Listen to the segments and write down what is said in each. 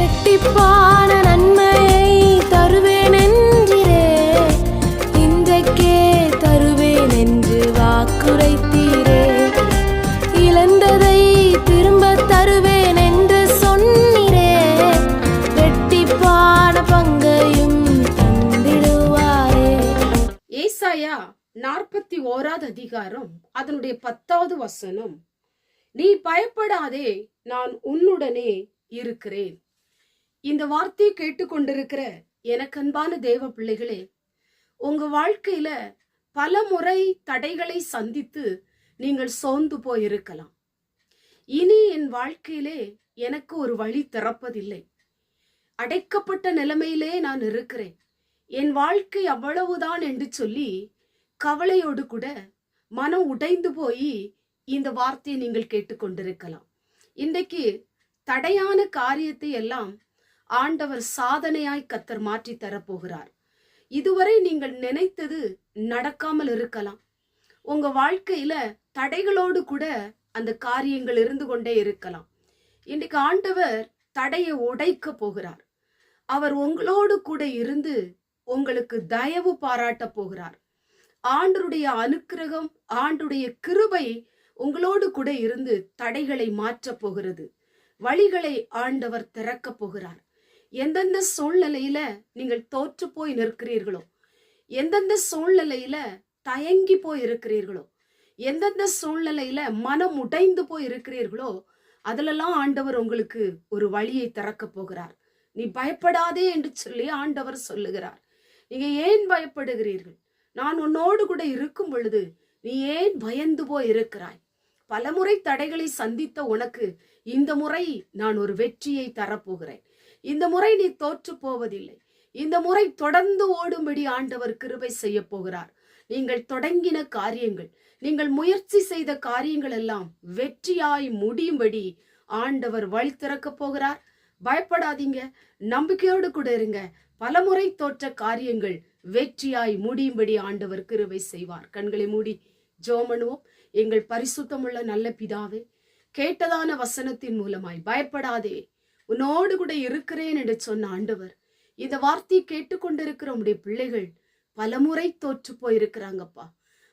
இரட்டிப்பான நன்மையை தருவேன் என்றிரே, இன்றைக்கே தருவேன் என்று வாக்குரைத்தீரே. இழந்ததை திரும்ப தருவேன் என்று சொன்னீரே, இரட்டிப்பான பங்கையும் தந்திடுவாரே. ஏசாயா 41வது அதிகாரம் அதனுடைய 10வது வசனம், நீ பயப்படாதே, நான் உன்னுடனே இருக்கிறேன். இந்த வார்த்தையை கேட்டுக்கொண்டிருக்கிற எனக்கு அன்பான தேவ பிள்ளைகளே, உங்க வாழ்க்கையில பல முறை தடைகளை சந்தித்து நீங்கள் சோர்ந்து போயிருக்கலாம். இனி என் வாழ்க்கையிலே எனக்கு ஒரு வழி திறப்பதில்லை, அடைக்கப்பட்ட நிலைமையிலே நான் இருக்கிறேன், என் வாழ்க்கை அவ்வளவுதான் என்று சொல்லி கவலையோடு கூட மனம் உடைந்து போய் இந்த வார்த்தையை நீங்கள் கேட்டுக்கொண்டிருக்கலாம். இன்றைக்கு தடையான காரியத்தை எல்லாம் ஆண்டவர் சாதனையாய் கர்த்தர் மாற்றி தரப்போகிறார். இதுவரை நீங்கள் நினைத்தது நடக்காமல் இருக்கலாம். உங்க வாழ்க்கையில தடைகளோடு கூட அந்த காரியங்கள் இருந்து கொண்டே இருக்கலாம். இன்றைக்கு ஆண்டவர் தடையை உடைக்க போகிறார். அவர் உங்களோடு கூட இருந்து உங்களுக்கு தயவு பாராட்ட போகிறார். ஆண்டருடைய அனுக்கிரகம், ஆண்டுடைய கிருபை உங்களோடு கூட இருந்து தடைகளை மாற்ற போகிறது. வழிகளை ஆண்டவர் திறக்க போகிறார். எந்தெந்த சூழ்நிலையில நீங்கள் தோற்று போய் நிற்கிறீர்களோ, எந்தெந்த சூழ்நிலையில தயங்கி போய் இருக்கிறீர்களோ, எந்தெந்த சூழ்நிலையில மனம் உடைந்து போய் இருக்கிறீர்களோ, அதிலெல்லாம் ஆண்டவர் உங்களுக்கு ஒரு வழியை திறக்க போகிறார். நீ பயப்படாதே என்று சொல்லி ஆண்டவர் சொல்லுகிறார். நீங்க ஏன் பயப்படுகிறீர்கள்? நான் உன்னோடு கூட இருக்கும் பொழுது நீ ஏன் பயந்து போய் இருக்கிறாய்? பலமுறை தடைகளை சந்தித்த உனக்கு இந்த முறை நான் ஒரு வெற்றியை தரப்போகிறேன். இந்த முறை நீ தோற்று போவதில்லை. இந்த முறை தொடர்ந்து ஓடும்படி ஆண்டவர் கிருபை செய்ய போகிறார். நீங்கள் தொடங்கின காரியங்கள், நீங்கள் முயற்சி செய்த காரியங்கள் எல்லாம் வெற்றியாய் முடியும்படி ஆண்டவர் வழி திறக்க போகிறார். பயப்படாதீங்க, நம்பிக்கையோடு கூட இருங்க. பலமுறை தோற்ற காரியங்கள் வெற்றியாய் முடியும்படி ஆண்டவர் கிருபை செய்வார். கண்களை மூடி ஜெபம் பண்ணுவோம். எங்கள் பரிசுத்தமுள்ள நல்ல பிதாவே, கேட்டதான வசனத்தின் மூலமாய் பயப்படாதே, உன்னோடு கூட இருக்கிறேன் என்று சொன்ன ஆண்டவர், இந்த வார்த்தையை கேட்டுக்கொண்டிருக்கிற உடைய பிள்ளைகள் பலமுறை தோற்று போயிருக்கிறாங்கப்பா.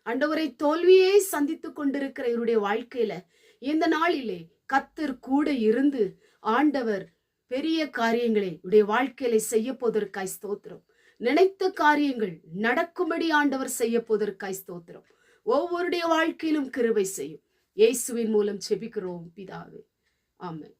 ஆண்டவரை தோல்வியை சந்தித்து கொண்டிருக்கிற இவருடைய வாழ்க்கையில இந்த நாளிலே கர்த்தர் கூட இருந்து ஆண்டவர் பெரிய காரியங்களை உடைய வாழ்க்கையில செய்ய போவதற்காய் ஸ்தோத்திரம். நினைத்த காரியங்கள் நடக்கும்படி ஆண்டவர் செய்ய போவதற்காய் ஸ்தோத்திரம். ஒவ்வொருடைய வாழ்க்கையிலும் கிருபை செய்யும். இயேசுவின் மூலம் செபிக்கிறோம் பிதாவே, ஆமென்.